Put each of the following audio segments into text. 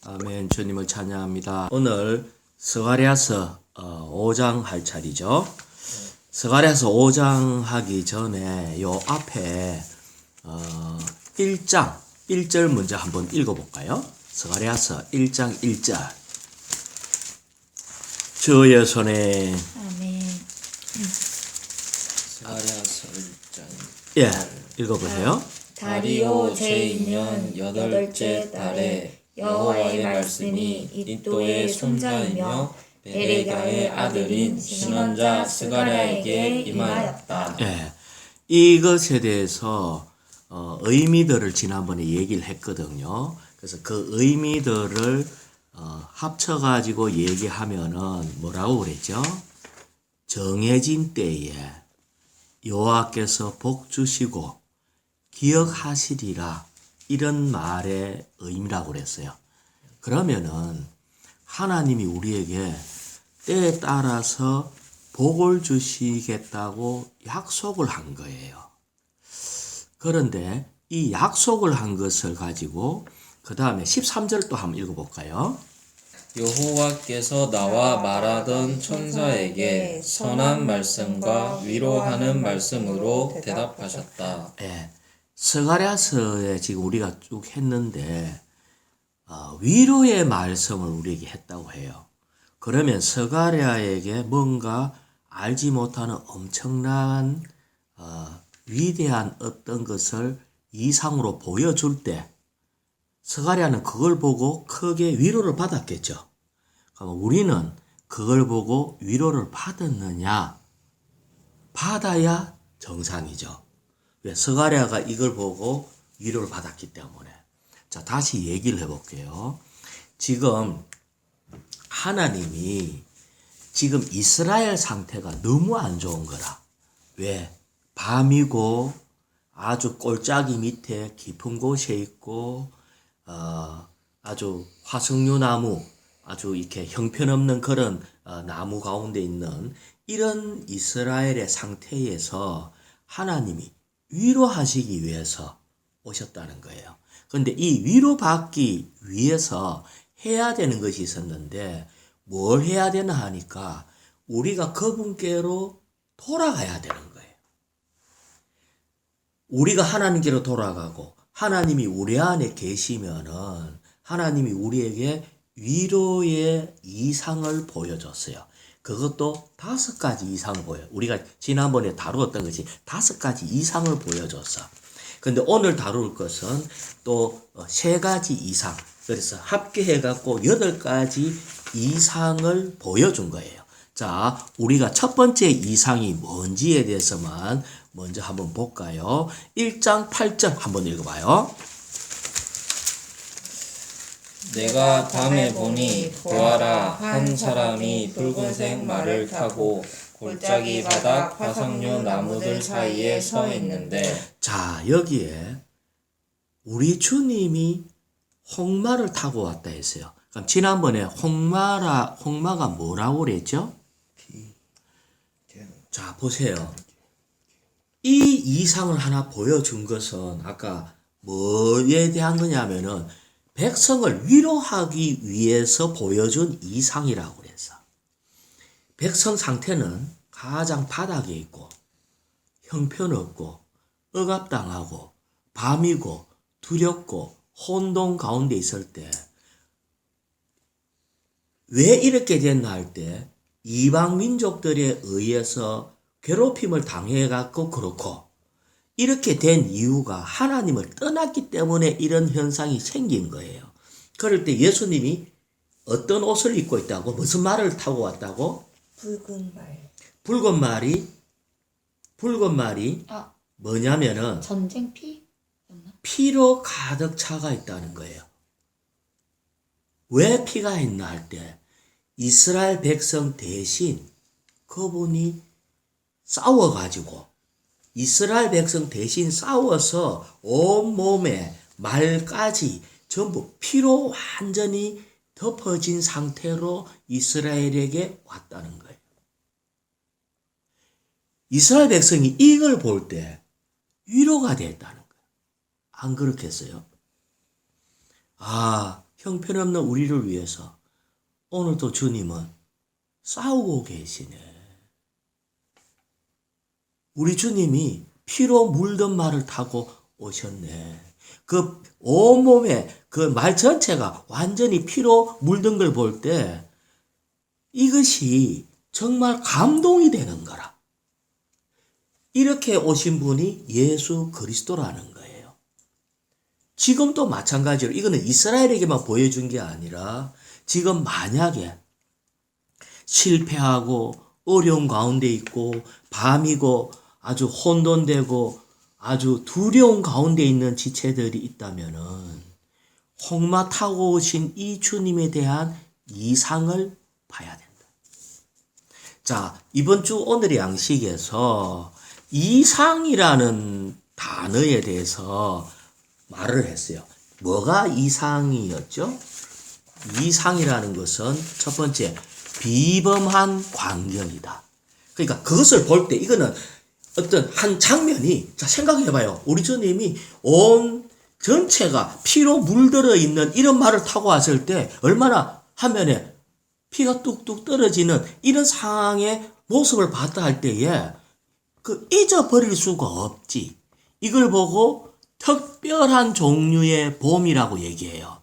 아멘. 주님을 찬양합니다. 오늘 스가랴서 5장 할 차례죠. 스가랴서 5장 하기 전에 요 앞에 1장 1절 먼저 한번 읽어볼까요? 스가랴서 1장 1절. 주의 손에 아멘. 스가랴서 1장 예 읽어보세요. 다리오 제2년 여덟째 달에 여호와의 말씀이 이또의 손자이며 베레가의 아들인 신원자 스가랴에게 임하였다. 예, 이것에 대해서 의미들을 지난번에 얘기를 했거든요. 그래서 그 의미들을 합쳐가지고 얘기하면은 뭐라고 그랬죠? 정해진 때에 여호와께서 복 주시고 기억하시리라, 이런 말의 의미라고 그랬어요. 그러면은 하나님이 우리에게 때에 따라서 복을 주시겠다고 약속을 한 거예요. 그런데 이 약속을 한 것을 가지고 그 다음에 13절 또 한번 읽어볼까요? 여호와께서 나와 말하던 천사에게 선한 말씀과 위로하는 말씀으로 대답하셨다. 예, 스가랴서에 지금 우리가 쭉 했는데 위로의 말씀을 우리에게 했다고 해요. 그러면 스가랴에게 뭔가 알지 못하는 엄청난 위대한 어떤 것을 이상으로 보여줄 때 스가랴는 그걸 보고 크게 위로를 받았겠죠. 그럼 우리는 그걸 보고 위로를 받았느냐? 받아야 정상이죠. 왜? 스가랴가 이걸 보고 위로를 받았기 때문에. 자, 다시 얘기를 해볼게요. 지금 하나님이 지금 이스라엘 상태가 너무 안 좋은 거라. 왜? 밤이고 아주 골짜기 밑에 깊은 곳에 있고 아주 화석류 나무, 아주 이렇게 형편없는 그런 나무 가운데 있는 이런 이스라엘의 상태에서 하나님이 위로하시기 위해서 오셨다는 거예요. 그런데 이 위로받기 위해서 해야 되는 것이 있었는데 뭘 해야 되나 하니까 우리가 그분께로 돌아가야 되는 거예요. 우리가 하나님께로 돌아가고 하나님이 우리 안에 계시면은 하나님이 우리에게 위로의 이상을 보여줬어요. 그것도 5가지 이상을 보여요. 우리가 지난번에 다루었던 것이 5가지 이상을 보여줬어. 근데 오늘 다룰 것은 또 3가지 이상. 그래서 합계해갖고 8가지 이상을 보여준 거예요. 자, 우리가 첫 번째 이상이 뭔지에 대해서만 먼저 한번 볼까요? 1장 8절 한번 읽어봐요. 내가 밤에 보니 보아라, 한 사람이 붉은색 말을 타고 골짜기 바닥 화석류 나무들 사이에 서 있는데. 자, 여기에 우리 주님이 홍마를 타고 왔다 했어요. 그럼 지난번에 홍마가 뭐라고 그랬죠? 자, 보세요. 이 이상을 하나 보여준 것은 아까 뭐에 대한 거냐면은 백성을 위로하기 위해서 보여준 이상이라고 그랬어. 백성 상태는 가장 바닥에 있고 형편없고 억압당하고 밤이고 두렵고 혼돈 가운데 있을 때 왜 이렇게 됐나 할 때 이방 민족들에 의해서 괴롭힘을 당해갖고 그렇고 이렇게 된 이유가 하나님을 떠났기 때문에 이런 현상이 생긴 거예요. 그럴 때 예수님이 어떤 옷을 입고 있다고? 무슨 말을 타고 왔다고? 붉은 말. 붉은 말이 뭐냐면은 전쟁 피였나? 피로 가득 차가 있다는 거예요. 왜 피가 있나 할 때 이스라엘 백성 대신 그분이 싸워가지고 이스라엘 백성 대신 싸워서 온몸에 말까지 전부 피로 완전히 덮어진 상태로 이스라엘에게 왔다는 거예요. 이스라엘 백성이 이걸 볼 때 위로가 됐다는 거예요. 안 그렇겠어요? 형편없는 우리를 위해서 오늘도 주님은 싸우고 계시네. 우리 주님이 피로 물든 말을 타고 오셨네. 그 온몸에 그 말 전체가 완전히 피로 물든 걸 볼 때 이것이 정말 감동이 되는 거라. 이렇게 오신 분이 예수 그리스도라는 거예요. 지금도 마찬가지로 이거는 이스라엘에게만 보여준 게 아니라 지금 만약에 실패하고 어려운 가운데 있고 밤이고 아주 혼돈되고 아주 두려운 가운데 있는 지체들이 있다면은 홍마 타고 오신 이 주님에 대한 이상을 봐야 된다. 자, 이번 주 오늘의 양식에서 이상이라는 단어에 대해서 말을 했어요. 뭐가 이상이었죠? 이상이라는 것은 첫 번째, 비범한 광경이다. 그러니까 그것을 볼 때 이거는 어떤 한 장면이, 자, 생각해봐요. 우리 주님이 온 전체가 피로 물들어 있는 이런 말을 타고 왔을 때 얼마나 화면에 피가 뚝뚝 떨어지는 이런 상황의 모습을 봤다 할 때에 그 잊어버릴 수가 없지. 이걸 보고 특별한 종류의 봄이라고 얘기해요.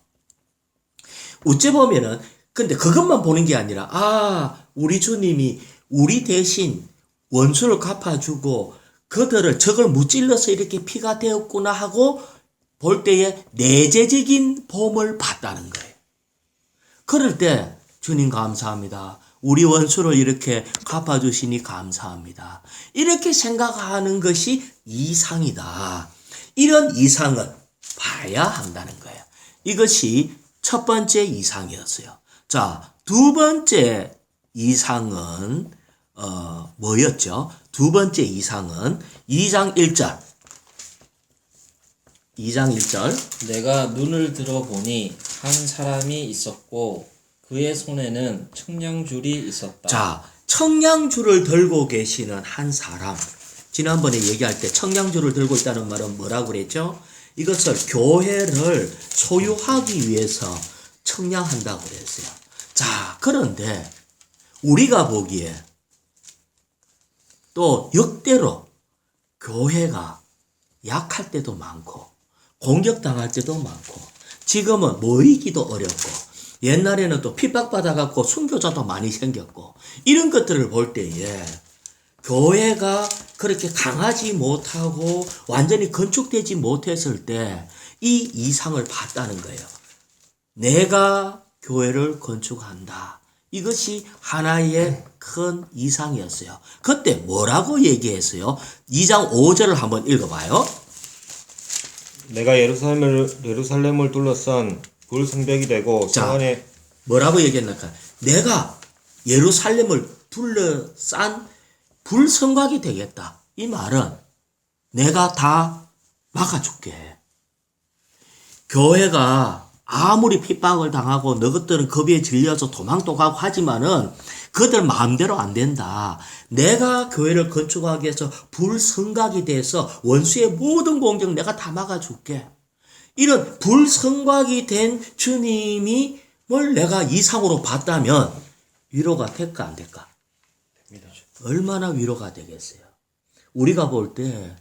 어째 보면은 근데 그것만 보는 게 아니라 우리 주님이 우리 대신 원수를 갚아주고 그들을 적을 무찔러서 이렇게 피가 되었구나 하고 볼 때에 내재적인 봄을 봤다는 거예요. 그럴 때 주님 감사합니다. 우리 원수를 이렇게 갚아주시니 감사합니다. 이렇게 생각하는 것이 이상이다. 이런 이상은 봐야 한다는 거예요. 이것이 첫 번째 이상이었어요. 자, 두 번째 이상은 뭐였죠? 두 번째 이상은 2장 1절. 2장 1절. 내가 눈을 들어보니 한 사람이 있었고 그의 손에는 청량줄이 있었다. 자, 청량줄을 들고 계시는 한 사람. 지난번에 얘기할 때 청량줄을 들고 있다는 말은 뭐라고 그랬죠? 이것을 교회를 소유하기 위해서 청량한다고 그랬어요. 자, 그런데 우리가 보기에 또 역대로 교회가 약할 때도 많고 공격당할 때도 많고 지금은 모이기도 어렵고 옛날에는 또 핍박받아갖고 순교자도 많이 생겼고 이런 것들을 볼 때에 교회가 그렇게 강하지 못하고 완전히 건축되지 못했을 때 이 이상을 봤다는 거예요. 내가 교회를 건축한다. 이것이 하나의 큰 이상이었어요. 그때 뭐라고 얘기했어요? 2장 5절을 한번 읽어봐요. 내가 예루살렘을 둘러싼 불성벽이 되고 자, 성 안에 뭐라고 얘기했나까? 내가 예루살렘을 둘러싼 불성곽이 되겠다. 이 말은 내가 다 막아줄게. 교회가 아무리 핍박을 당하고 너희들은 겁에 질려서 도망도 가고 하지만은 그들 마음대로 안 된다. 내가 교회를 건축하기 위해서 불성곽이 돼서 원수의 모든 공격 내가 다 막아줄게. 이런 불성곽이 된 주님이 뭘 내가 이상으로 봤다면 위로가 될까 안 될까? 얼마나 위로가 되겠어요. 우리가 볼 때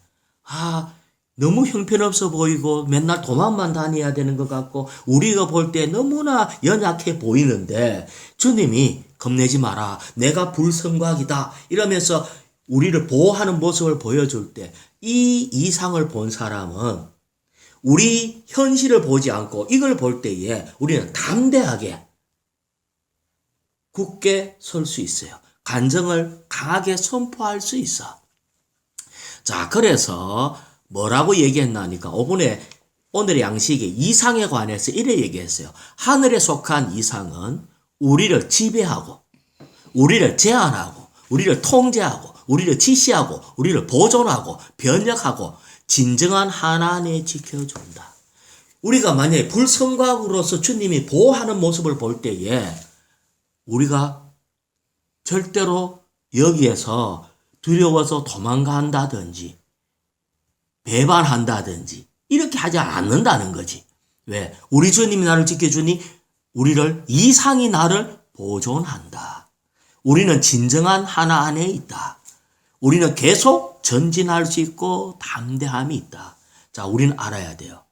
너무 형편없어 보이고 맨날 도망만 다녀야 되는 것 같고 우리가 볼 때 너무나 연약해 보이는데 주님이 겁내지 마라. 내가 불성곽이다. 이러면서 우리를 보호하는 모습을 보여줄 때 이 이상을 본 사람은 우리 현실을 보지 않고 이걸 볼 때에 우리는 담대하게 굳게 설 수 있어요. 간정을 강하게 선포할 수 있어. 자, 그래서 뭐라고 얘기했나니까 오늘의 양식에 이상에 관해서 이래 얘기했어요. 하늘에 속한 이상은 우리를 지배하고 우리를 제한하고 우리를 통제하고 우리를 지시하고 우리를 보존하고 변혁하고 진정한 하나님에 지켜준다. 우리가 만약에 불성곽으로서 주님이 보호하는 모습을 볼 때에 우리가 절대로 여기에서 두려워서 도망간다든지 배반한다든지 이렇게 하지 않는다는 거지. 왜? 우리 주님이 나를 지켜주니 우리를 이상이 나를 보존한다. 우리는 진정한 하나 안에 있다. 우리는 계속 전진할 수 있고 담대함이 있다. 자, 우리는 알아야 돼요.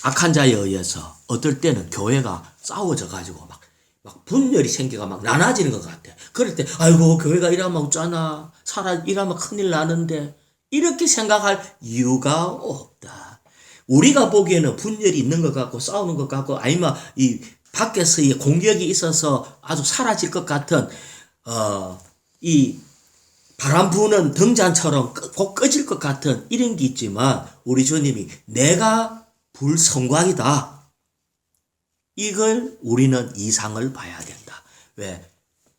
악한 자에 의해서 어떨 때는 교회가 싸워져 가지고 막 분열이 생겨가 막 나눠지는 것 같아. 그럴 때 아이고 교회가 이러면 어쩌나, 이러면 큰일 나는데, 이렇게 생각할 이유가 없다. 우리가 보기에는 분열이 있는 것 같고 싸우는 것 같고 아니면 이 밖에서의 공격이 있어서 아주 사라질 것 같은 이 바람 부는 등잔처럼 곧 꺼질 것 같은 이런 게 있지만, 우리 주님이 내가 불성광이다. 이걸 우리는 이상을 봐야 된다. 왜?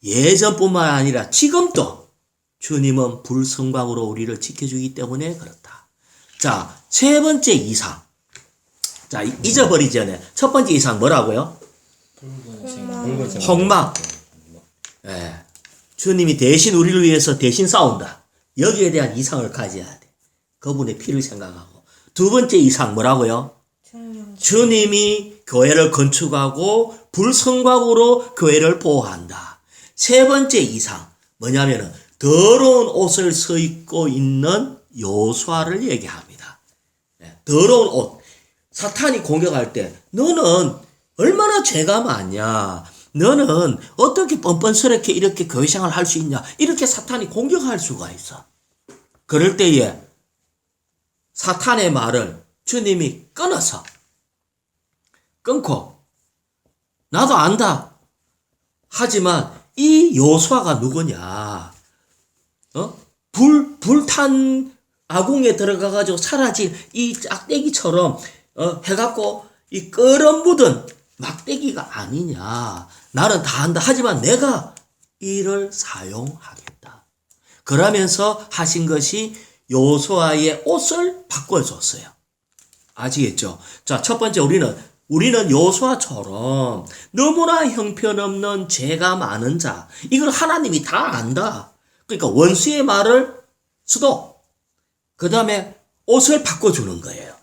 예전뿐만 아니라 지금도 주님은 불성광으로 우리를 지켜주기 때문에 그렇다. 자, 세 번째 이상. 자, 잊어버리기 전에 첫 번째 이상 뭐라고요? 폭망. 예. 주님이 대신 우리를 위해서 대신 싸운다. 여기에 대한 이상을 가져야 돼. 그분의 피를 생각하고. 두 번째 이상 뭐라고요? 주님이 교회를 건축하고 불성광으로 교회를 보호한다. 세 번째 이상 뭐냐면은 더러운 옷을 서 입고 있는 요수아를 얘기합니다. 더러운 옷. 사탄이 공격할 때 너는 얼마나 죄가 많냐. 너는 어떻게 뻔뻔스럽게 이렇게 교회 생활을 할 수 있냐. 이렇게 사탄이 공격할 수가 있어. 그럴 때에 사탄의 말을 주님이 끊고 나도 안다. 하지만 이 요수아가 누구냐? 불탄 아궁에 들어가가지고 사라진 이 짝대기처럼 해갖고 이 끓어 묻은 막대기가 아니냐. 나는 다 한다. 하지만 내가 이를 사용하겠다. 그러면서 하신 것이 요수아의 옷을 바꿔줬어요. 아시겠죠? 자, 첫 번째 우리는 요수아처럼 너무나 형편없는 죄가 많은 자. 이걸 하나님이 다 안다. 그러니까 원수의 말을 수도. 그 다음에 옷을 바꿔주는 거예요.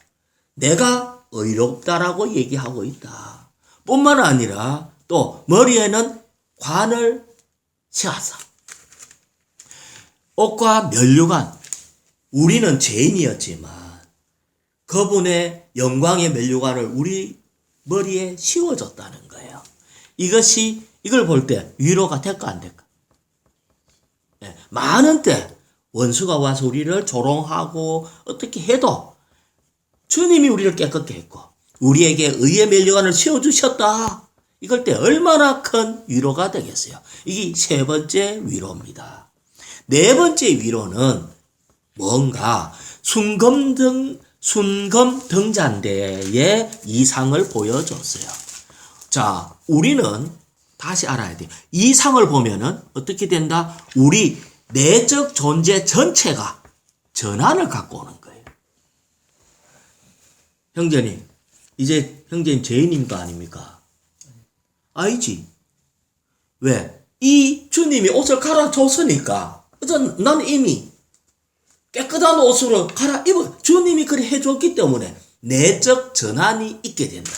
내가 의롭다라고 얘기하고 있다. 뿐만 아니라 또 머리에는 관을 씌웠어. 옷과 면류관. 우리는 죄인이었지만 그분의 영광의 면류관을 우리 머리에 씌워줬다는 거예요. 이걸 볼 때 위로가 될까 안 될까? 네, 많은 때 원수가 와서 우리를 조롱하고 어떻게 해도 주님이 우리를 깨끗게 했고 우리에게 의의 면류관을 씌워주셨다. 이걸 때 얼마나 큰 위로가 되겠어요. 이게 세 번째 위로입니다. 네 번째 위로는 뭔가 순금 등잔대의 이상을 보여줬어요. 자, 우리는 다시 알아야 돼요. 이상을 보면은 어떻게 된다? 우리 내적 존재 전체가 전환을 갖고 오는 거예요. 형제님, 이제 형제님 죄인입니까? 아닙니까? 아니지. 왜? 이 주님이 옷을 갈아줬으니까. 난 이미 깨끗한 옷으로 갈아입어. 주님이 그렇게 해줬기 때문에 내적 전환이 있게 된다.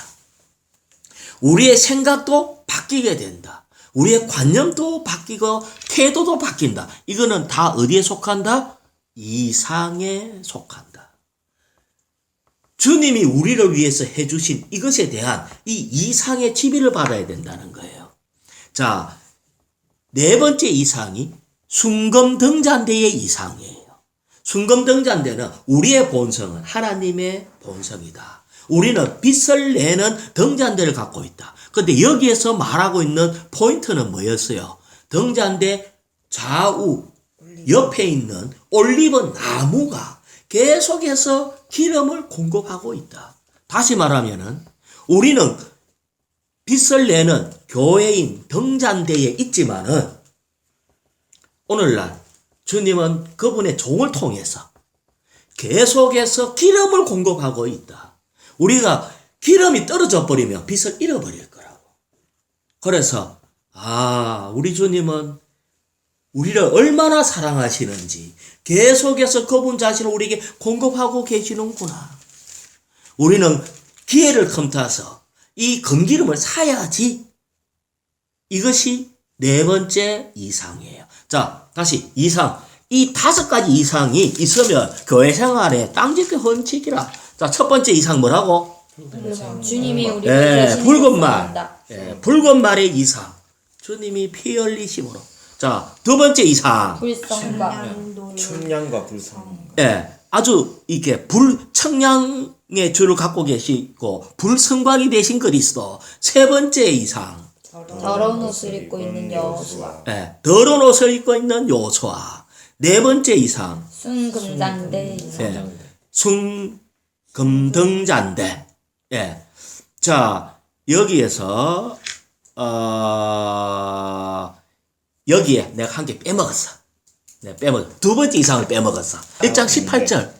우리의 생각도 바뀌게 된다. 우리의 관념도 바뀌고 태도도 바뀐다. 이거는 다 어디에 속한다? 이상에 속한다. 주님이 우리를 위해서 해주신 이것에 대한 이 이상의 지배를 받아야 된다는 거예요. 자, 네 번째 이상이 순금 등잔대의 이상이에요. 순금 등잔대는 우리의 본성은 하나님의 본성이다. 우리는 빛을 내는 등잔대를 갖고 있다. 그런데 여기에서 말하고 있는 포인트는 뭐였어요? 등잔대 좌우 옆에 있는 올리브 나무가 계속해서 기름을 공급하고 있다. 다시 말하면은 우리는 빛을 내는 교회인 등잔대에 있지만은 오늘날 주님은 그분의 종을 통해서 계속해서 기름을 공급하고 있다. 우리가 기름이 떨어져 버리면 빛을 잃어버릴 거라고. 그래서 우리 주님은 우리를 얼마나 사랑하시는지 계속해서 그분 자신을 우리에게 공급하고 계시는구나. 우리는 기회를 틈타서 이 건기름을 사야지. 이것이 네 번째 이상이에요. 자, 다시 이상. 이 5가지 이상이 있으면 교회 생활에 땅짓게 헌칙이라. 자, 첫 번째 이상 뭐라고? 주님이 우리를 예, 대신해 붉은 말. 구원한다. 예, 붉은 말의 이상. 주님이 피 흘리심으로. 자, 두 번째 이상. 불성과 청량과 불성. 예, 아주 이게 청량의 주를 갖고 계시고 불성광이 되신 그리스도. 세 번째 이상. 더러운 옷을 입고 있는 여호수아. 예, 더러운 옷을 입고 있는 요수아. 네 번째 이상. 순금장대 예, 순금등잔대. 예. 자, 여기에서 여기에 내가 한 개 빼먹었어. 내가 빼먹었어. 두 번째 이상을 빼먹었어. 1장 18절.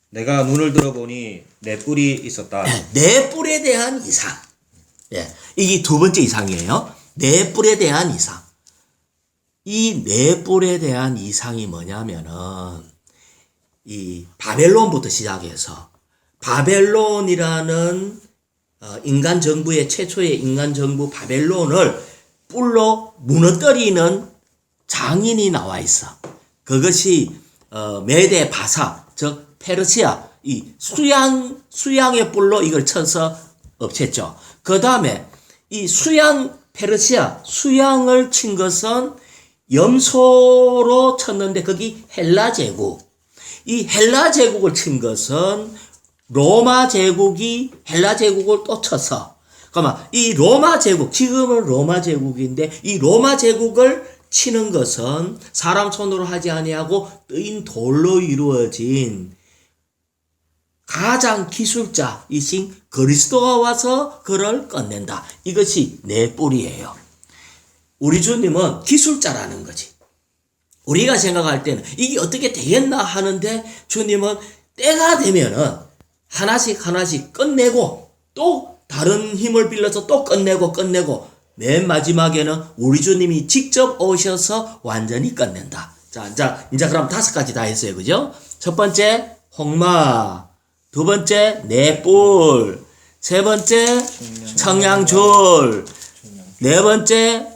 내가 눈을 들어보니 내 뿔이 있었다. 내 뿔에 대한 이상. 예. 이게 두 번째 이상이에요. 내 뿔에 대한 이상. 이 내 뿔에 대한 이상이 뭐냐면은 이 바벨론부터 시작해서 바벨론이라는 인간 정부의 최초의 인간 정부 바벨론을 뿔로 무너뜨리는 장인이 나와 있어. 그것이 메데 바사, 즉 페르시아 이 수양의 뿔로 이걸 쳐서 없앴죠. 그 다음에 이 페르시아 수양을 친 것은 염소로 쳤는데 거기 헬라 제국. 이 헬라 제국을 친 것은 로마 제국이 헬라 제국을 또 쳐서, 그러면 이 로마 제국, 지금은 로마 제국인데 이 로마 제국을 치는 것은 사람 손으로 하지 아니하고 뜨인 돌로 이루어진 가장 기술자이신 그리스도가 와서 그를 끝낸다. 이것이 내 뿔이에요. 우리 주님은 기술자라는 거지. 우리가 생각할 때는 이게 어떻게 되겠나 하는데 주님은 때가 되면은 하나씩 끝내고 또 다른 힘을 빌려서 또 끝내고 맨 마지막에는 우리 주님이 직접 오셔서 완전히 끝낸다. 자, 이제 그럼 5가지 다 했어요. 그죠? 첫 번째, 홍마. 두 번째, 내 뿔. 세 번째, 청양줄. 네 번째,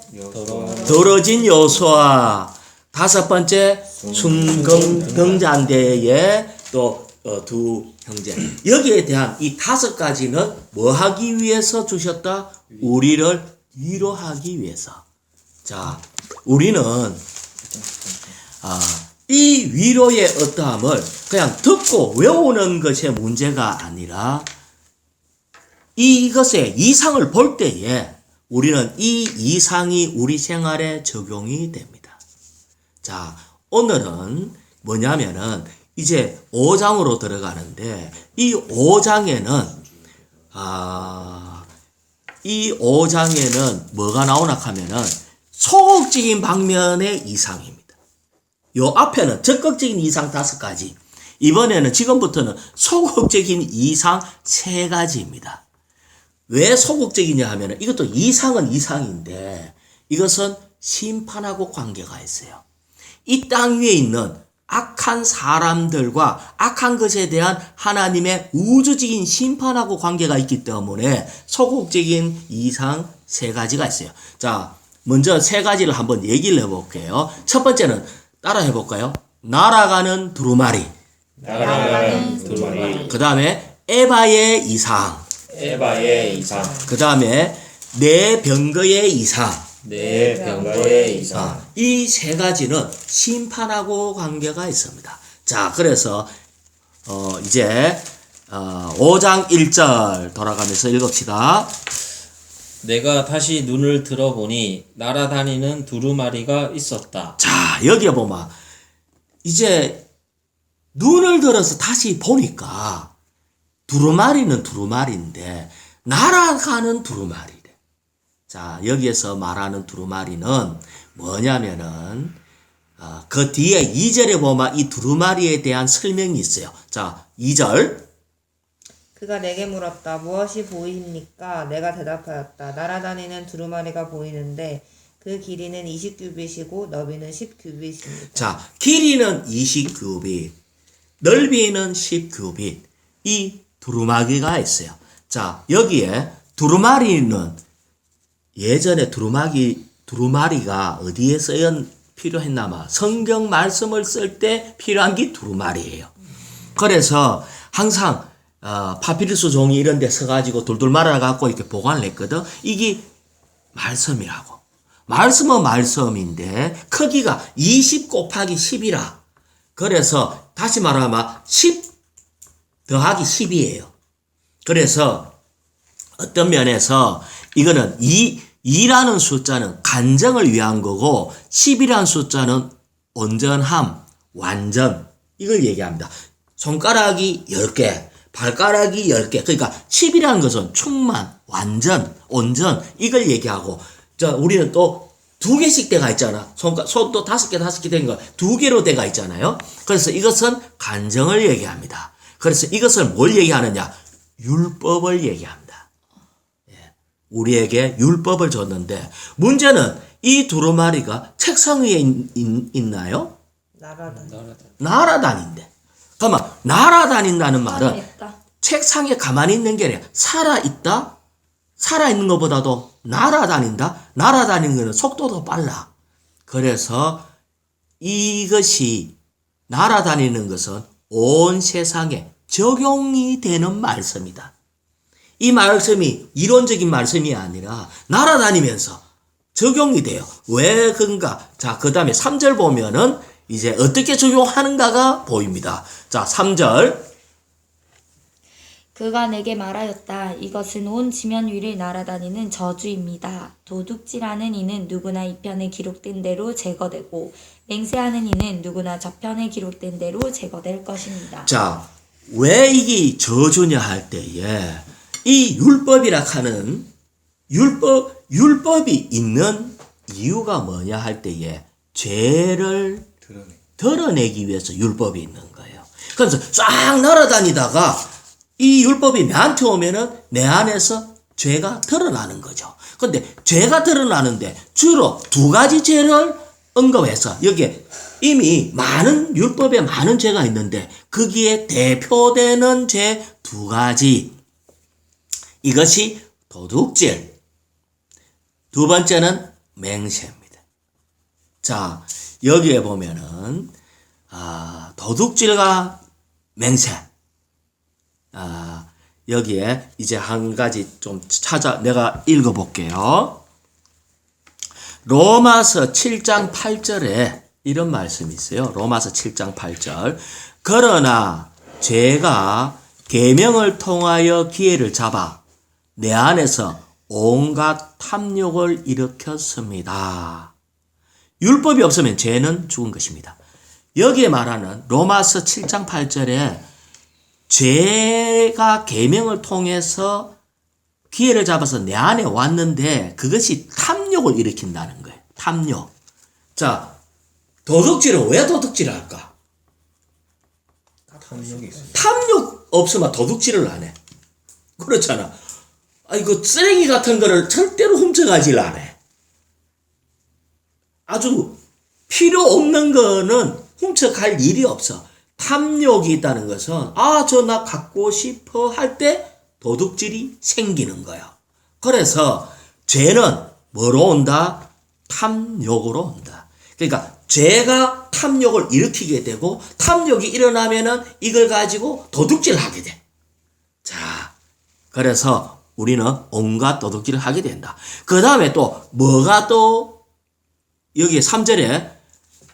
더러진 요소아. 5번째, 순금등잔대의 또 두 형제. 여기에 대한 이 5가지는 뭐 하기 위해서 주셨다? 우리를 위로하기 위해서. 자, 우리는 이 위로의 어떠함을 그냥 듣고 외우는 것의 문제가 아니라 이것의 이상을 볼 때에 우리는 이 이상이 우리 생활에 적용이 됩니다. 자, 오늘은 뭐냐면은 이제 5장으로 들어가는데 이 5장에는 뭐가 나오나 하면은 소극적인 방면의 이상입니다. 요 앞에는 적극적인 이상 5가지. 이번에는 지금부터는 소극적인 이상 3가지입니다. 왜 소극적이냐 하면은 이것도 이상은 이상인데 이것은 심판하고 관계가 있어요. 이 땅 위에 있는 악한 사람들과 악한 것에 대한 하나님의 우주적인 심판하고 관계가 있기 때문에 소극적인 이상 3가지가 있어요. 자, 먼저 3가지를 한번 얘기를 해볼게요. 첫 번째는 따라 해볼까요? 날아가는 두루마리. 그 다음에 에바의 이상. 그 다음에 내 병거의 이상. 이 3가지는 심판하고 관계가 있습니다. 자, 그래서 이제 5장 1절 돌아가면서 읽읍시다. 내가 다시 눈을 들어보니 날아다니는 두루마리가 있었다. 자, 여기에 보면 이제 눈을 들어서 다시 보니까 두루마리는 두루마리인데 날아가는 두루마리래. 자, 여기에서 말하는 두루마리는 뭐냐면은 그 뒤에 2절에 보면 이 두루마리에 대한 설명이 있어요. 자, 2절. 그가 내게 물었다. 무엇이 보이십니까? 내가 대답하였다. 날아다니는 두루마리가 보이는데 그 길이는 20규빗이고 너비는 10규빗입니다. 자, 길이는 20규빗, 넓이는 10규빗. 이 두루마리가 있어요. 자, 여기에 두루마리는 예전에 두루마리가 어디에 필요했나마 성경 말씀을 쓸 때 필요한 게 두루마리예요. 그래서 항상 파피루스 종이 이런 데 서가지고 돌돌 말아갖고 이렇게 보관을 했거든. 이게 말씀이라고. 말씀은 말씀인데 크기가 20 곱하기 10이라. 그래서 다시 말하면 10 더하기 10이에요. 그래서 어떤 면에서 이거는 2라는 숫자는 간정을 위한 거고 10이라는 숫자는 온전함, 완전 이걸 얘기합니다. 손가락이 10개, 발가락이 10개. 그러니까 10이라는 것은 충만, 완전, 온전 이걸 얘기하고 우리는 또 2개씩 대가 있잖아. 손도 5개 된 거 2개로 대가 있잖아요. 그래서 이것은 간정을 얘기합니다. 그래서 이것을 뭘 얘기하느냐? 율법을 얘기합니다. 우리에게 율법을 줬는데 문제는 이 두루마리가 책상 위에 있나요? 날아다닌대. 그러면 날아다닌다는 말은 살아있다. 책상에 가만히 있는 게 아니라 살아있다? 살아있는 것보다도 날아다닌다? 날아다니는 것은 속도도 빨라. 그래서 이것이 날아다니는 것은 온 세상에 적용이 되는 말씀이다. 이 말씀이 이론적인 말씀이 아니라 날아다니면서 적용이 돼요. 왜 그런가? 자, 그 다음에 3절 보면은 이제 어떻게 적용하는가가 보입니다. 자, 3절. 그가 내게 말하였다. 이것은 온 지면 위를 날아다니는 저주입니다. 도둑질하는 이는 누구나 이 편에 기록된 대로 제거되고 맹세하는 이는 누구나 저 편에 기록된 대로 제거될 것입니다. 자, 왜 이게 저주냐 할 때에 이 율법이라 하는 율법이 있는 이유가 뭐냐 할 때에 죄를 드러내기 위해서 율법이 있는 거예요. 그래서 쫙 날아다니다가 이 율법이 나한테 오면은 내 안에서 죄가 드러나는 거죠. 근데 죄가 드러나는데 주로 2가지 죄를 언급해서 여기에 이미 율법에 많은 죄가 있는데 거기에 대표되는 죄 2가지. 이것이 도둑질. 2번째는 맹세입니다. 자, 여기에 보면은 도둑질과 맹세. 여기에 이제 한 가지 좀 내가 읽어볼게요. 로마서 7장 8절에 이런 말씀이 있어요. 로마서 7장 8절. 그러나 죄가 계명을 통하여 기회를 잡아 내 안에서 온갖 탐욕을 일으켰습니다. 율법이 없으면 죄는 죽은 것입니다. 여기에 말하는 로마서 7장 8절에 죄가 계명을 통해서 기회를 잡아서 내 안에 왔는데 그것이 탐욕을 일으킨다는 거예요. 탐욕. 자, 도둑질은 왜 도둑질을 할까? 탐욕 없으면 도둑질을 안 해. 그렇잖아. 이거 쓰레기 같은 거를 절대로 훔쳐가질 안 해. 아주 필요 없는 거는 훔쳐갈 일이 없어. 탐욕이 있다는 것은 나 갖고 싶어 할 때 도둑질이 생기는 거야. 그래서 죄는 뭐로 온다? 탐욕으로 온다. 그러니까 죄가 탐욕을 일으키게 되고 탐욕이 일어나면은 이걸 가지고 도둑질을 하게 돼. 자, 그래서 우리는 온갖 도둑질을 하게 된다. 그 다음에 또 뭐가 또 여기 3절에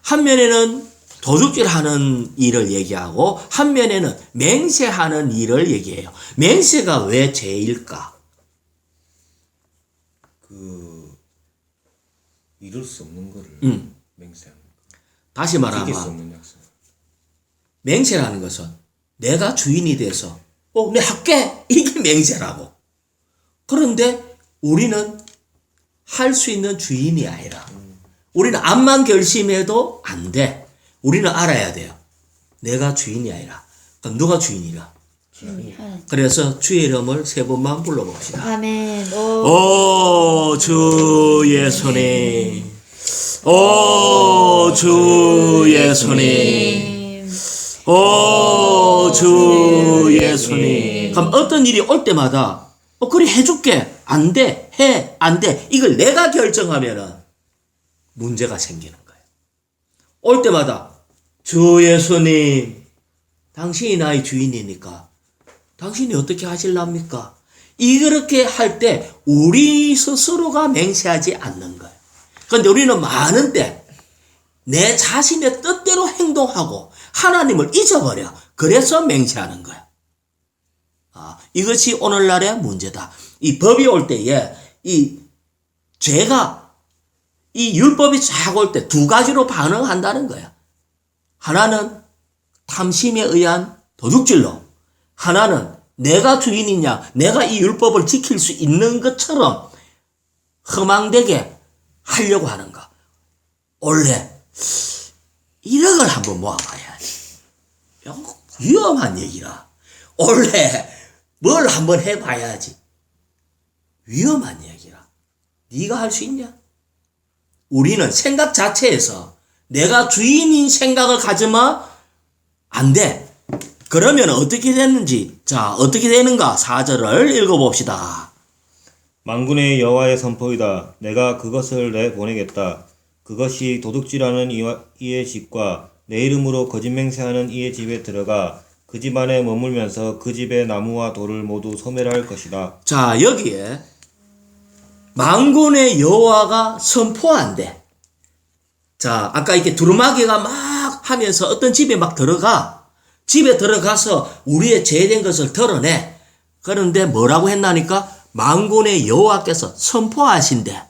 한 면에는 도둑질하는 일을 얘기하고 한 면에는 맹세하는 일을 얘기해요. 맹세가 왜 죄일까? 이룰 수 없는 거를 맹세하는 거. 다시 지킬 수 말하면 없는 약속. 맹세라는 것은 내가 주인이 돼서 내 할게 이게 맹세라고. 그런데 우리는 할 수 있는 주인이 아니라 우리는 암만 결심해도 안 돼. 우리는 알아야 돼요. 내가 주인이 아니라. 그럼 누가 주인이라? 그래서 주의 이름을 3번만 불러봅시다. 아멘. 오 주 예수님. 오 주 예수님. 오 주 예수님. 그럼 어떤 일이 올 때마다 그래 해줄게. 안 돼. 해. 안 돼. 이걸 내가 결정하면은 문제가 생기는 거예요. 올 때마다 주 예수님, 당신이 나의 주인이니까 당신이 어떻게 하실랍니까? 이렇게 할 때 우리 스스로가 맹세하지 않는 거예요. 그런데 우리는 많은데 내 자신의 뜻대로 행동하고 하나님을 잊어버려. 그래서 맹세하는 거야. 이것이 오늘날의 문제다. 이 법이 올 때에 이 죄가 이 율법이 쫙 올 때 두 가지로 반응한다는 거야. 하나는 탐심에 의한 도둑질로, 하나는 내가 주인이냐, 내가 이 율법을 지킬 수 있는 것처럼 허망되게 하려고 하는 거. 원래 1억을 한번 모아봐야지. 위험한 얘기라. 원래 뭘 한번 해봐야지. 위험한 얘기라. 네가 할 수 있냐? 우리는 생각 자체에서 내가 주인인 생각을 가지면 안 돼. 그러면 어떻게 됐는지, 자, 어떻게 되는가? 4절을 읽어봅시다. 만군의 여호와의 선포이다. 내가 그것을 내보내겠다. 그것이 도둑질하는 이의 집과 내 이름으로 거짓 맹세하는 이의 집에 들어가 그 집 안에 머물면서 그 집의 나무와 돌을 모두 소멸할 것이다. 자, 여기에 만군의 여호와가 선포한대. 자, 아까 이렇게 두루마기가 막 하면서 어떤 집에 막 들어가. 집에 들어가서 우리의 죄된 것을 드러내. 그런데 뭐라고 했나니까? 만군의 여호와께서 선포하신대.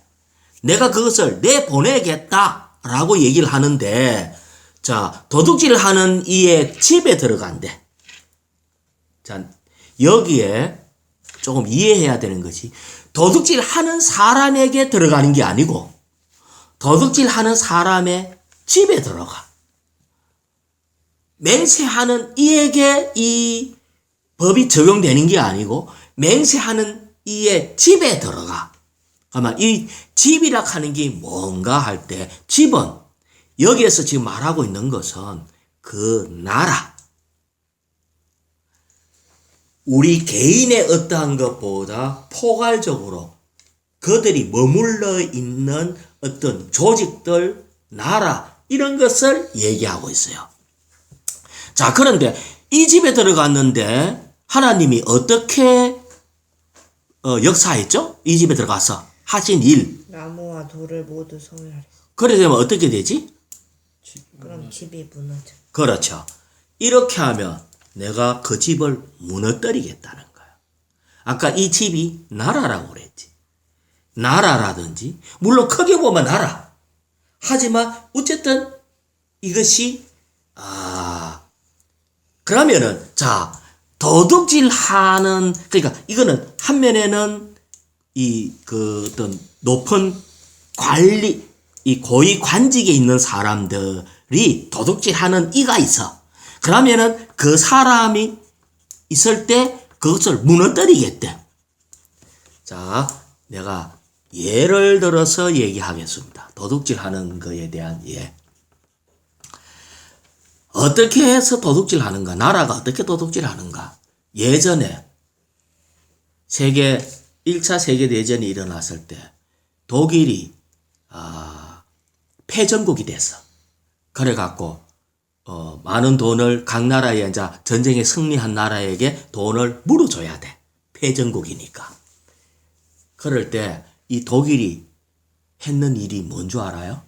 내가 그것을 내보내겠다 라고 얘기를 하는데, 자, 도둑질을 하는 이의 집에 들어간대. 자, 여기에 조금 이해해야 되는 것이, 도둑질 하는 사람에게 들어가는 게 아니고 도둑질 하는 사람의 집에 들어가. 맹세하는 이에게 이 법이 적용되는 게 아니고 맹세하는 이의 집에 들어가. 아마 이 집이라 하는 게 뭔가 할 때, 집은 여기에서 지금 말하고 있는 것은 그 나라, 우리 개인의 어떠한 것보다 포괄적으로 그들이 머물러 있는 어떤 조직들, 나라, 이런 것을 얘기하고 있어요. 자, 그런데 이 집에 들어갔는데 하나님이 어떻게 역사했죠? 이 집에 들어가서 하신 일. 나무와 돌을 모두 소멸하랬어. 그래 되면 어떻게 되지? 그럼 집이 무너져. 그렇죠. 이렇게 하면 내가 그 집을 무너뜨리겠다는 거야. 아까 이 집이 나라라고 그랬지. 나라라든지, 물론 크게 보면 나라. 하지만 어쨌든 이것이 그러면은 자, 도둑질하는, 그러니까 이거는 한 면에는 이 그 어떤 높은 관리, 이 고위 관직에 있는 사람들이 도둑질하는 이가 있어. 그러면은 그 사람이 있을 때 그것을 무너뜨리겠대. 자, 내가 예를 들어서 얘기하겠습니다. 도둑질하는 거에 대한 예. 어떻게 해서 도둑질하는가? 나라가 어떻게 도둑질하는가? 예전에 1차 세계대전이 일어났을 때 독일이 패전국이 됐어. 그래갖고 많은 돈을 각 나라에 이제 전쟁에 승리한 나라에게 돈을 물어줘야 돼. 패전국이니까. 그럴 때 이 독일이 했는 일이 뭔 줄 알아요?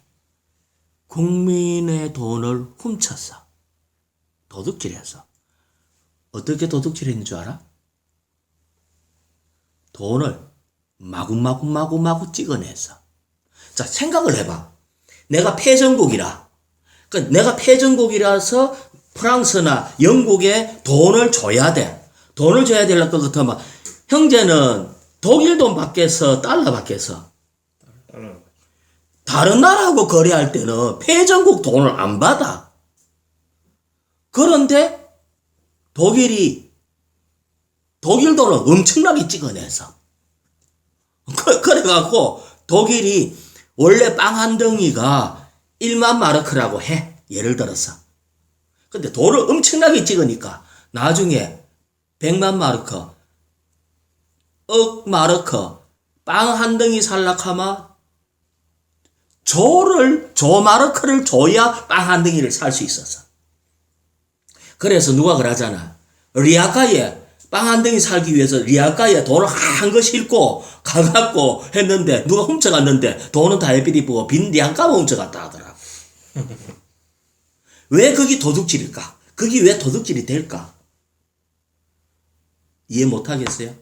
국민의 돈을 훔쳤어. 도둑질했어. 어떻게 도둑질했는 줄 알아? 돈을 마구마구 찍어냈어. 자, 생각을 해봐. 내가 패전국이라. 그러니까 내가 패전국이라서 프랑스나 영국에 돈을 줘야 돼. 돈을 줘야 될 것 같으면 형제는 독일 돈 받겠어? 달러 받겠어? 다른 나라하고 거래할 때는 패전국 돈을 안 받아. 그런데 독일 돈을 엄청나게 찍어내서. 그래갖고 독일이 원래 빵 한 덩이가 1만 마르크라고 해. 예를 들어서. 근데 돈을 엄청나게 찍으니까 나중에 100만 마르크, 억 마르크 빵 한 덩이 살락하면 조 마르크를 줘야 빵 한 덩이를 살 수 있었어. 그래서 누가 그러잖아. 리아카에 빵 한 덩이 살기 위해서 리아카에 돈을 한 거 싣고 가갖고 했는데 누가 훔쳐갔는데 돈은 다 에피리프고 빈 리아카만 훔쳐갔다 하더라고. 왜 그게 도둑질일까? 그게 왜 도둑질이 될까? 이해 못하겠어요?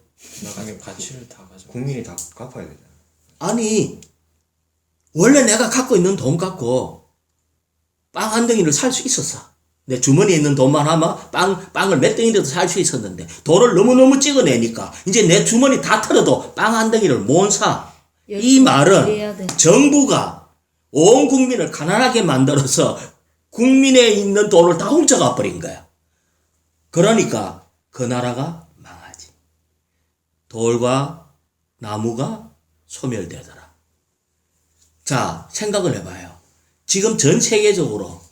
나중에 가치를 다 가지고. 국민이 다 갚아야 되잖아. 아니 원래 내가 갖고 있는 돈 갖고 빵 한 덩이를 살 수 있었어. 내 주머니에 있는 돈만 하면 빵을 몇 덩이라도 살 수 있었는데 돈을 너무너무 찍어내니까 이제 내 주머니 다 털어도 빵 한 덩이를 못 사. 이 열심히 말은 일해야 돼. 정부가 온 국민을 가난하게 만들어서 국민에 있는 돈을 다 훔쳐가 버린 거야. 그러니까 그 나라가 망하지. 돌과 나무가 소멸되더라. 자, 생각을 해봐요. 지금 전 세계적으로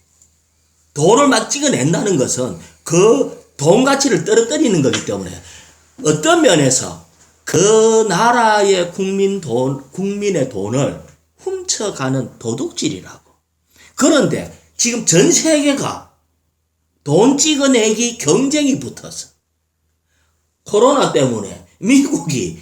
돈을 막 찍어낸다는 것은 그 돈 가치를 떨어뜨리는 거기 때문에 어떤 면에서 그 나라의 국민의 돈을 훔쳐가는 도둑질이라고. 그런데 지금 전 세계가 돈 찍어내기 경쟁이 붙었어. 코로나 때문에 미국이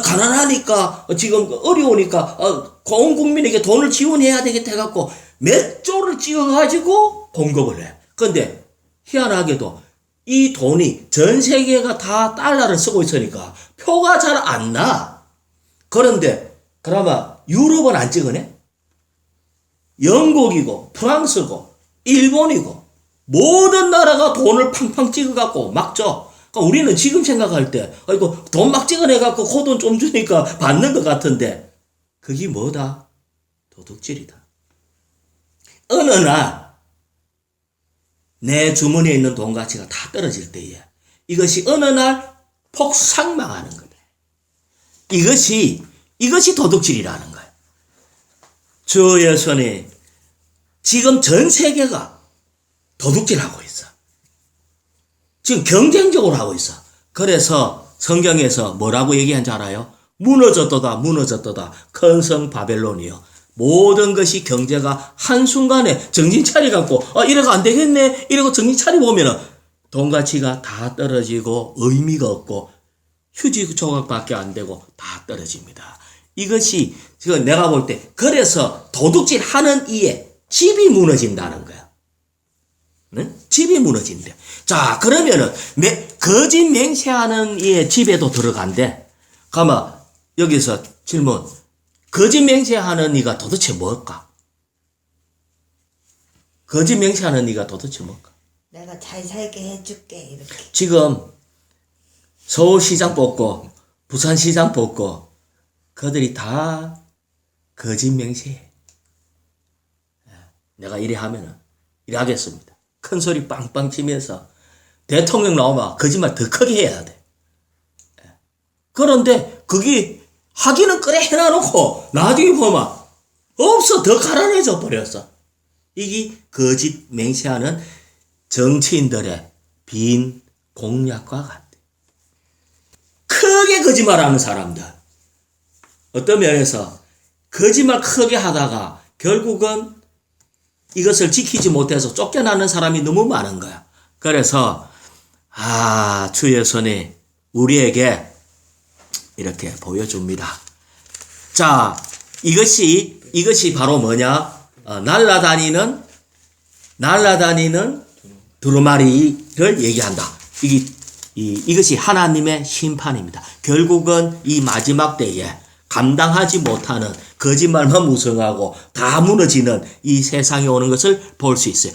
가난하니까 지금 어려우니까 온 국민에게 돈을 지원해야 되겠다 해갖고 몇 조를 찍어가지고 공급을 해. 근데 희한하게도 이 돈이 전 세계가 다 달러를 쓰고 있으니까 표가 잘 안 나. 그런데 그나마 유럽은 안 찍어내? 영국이고 프랑스고 일본이고 모든 나라가 돈을 팡팡 찍어갖고 막 줘. 그러니까 우리는 지금 생각할 때 이거 돈 막 찍어내갖고 그 돈 좀 주니까 받는 것 같은데 그게 뭐다? 도둑질이다. 어느 날 내 주머니에 있는 돈 가치가 다 떨어질 때에 이것이 어느 날 폭삭망하는 거다. 이것이 도둑질이라는 거야. 주 예수님, 지금 전 세계가 도둑질하고 있어. 지금 경쟁적으로 하고 있어. 그래서 성경에서 뭐라고 얘기한지 알아요? 무너졌도다, 무너졌도다. 큰 성 바벨론이요. 모든 것이 경제가 한순간에 정신 차려갖고, 이래가 안 되겠네. 이러고 정신 차려보면은 돈 가치가 다 떨어지고 의미가 없고 휴지 조각밖에 안 되고 다 떨어집니다. 이것이 지금 내가 볼 때 그래서 도둑질 하는 이에 집이 무너진다는 거야. 응? 집이 무너진대. 자, 그러면은 거짓 맹세하는 이의 집에도 들어간대. 가만 여기서 질문. 거짓 맹세하는 이가 도대체 뭘까? 거짓 맹세하는 이가 도대체 뭘까? 내가 잘 살게 해줄게 이렇게. 지금 서울시장 뽑고 부산시장 뽑고 그들이 다 거짓 맹세해. 내가 이래 하면은 이래 하겠습니다. 큰 소리 빵빵 치면서 대통령 나오면 거짓말 더 크게 해야 돼. 그런데 그게 하기는 그래 해놔놓고 나중에 보면 없어. 더 가난해져 버렸어. 이게 거짓 맹세하는 정치인들의 빈 공약과 같아. 크게 거짓말하는 사람들. 어떤 면에서 거짓말 크게 하다가 결국은 이것을 지키지 못해서 쫓겨나는 사람이 너무 많은 거야. 그래서 주 예수님 우리에게 이렇게 보여줍니다. 자, 이것이 바로 뭐냐? 날라다니는 두루마리를 얘기한다. 이것이 하나님의 심판입니다. 결국은 이 마지막 때에 감당하지 못하는 거짓말만 무성하고 다 무너지는 이 세상에 오는 것을 볼 수 있어요.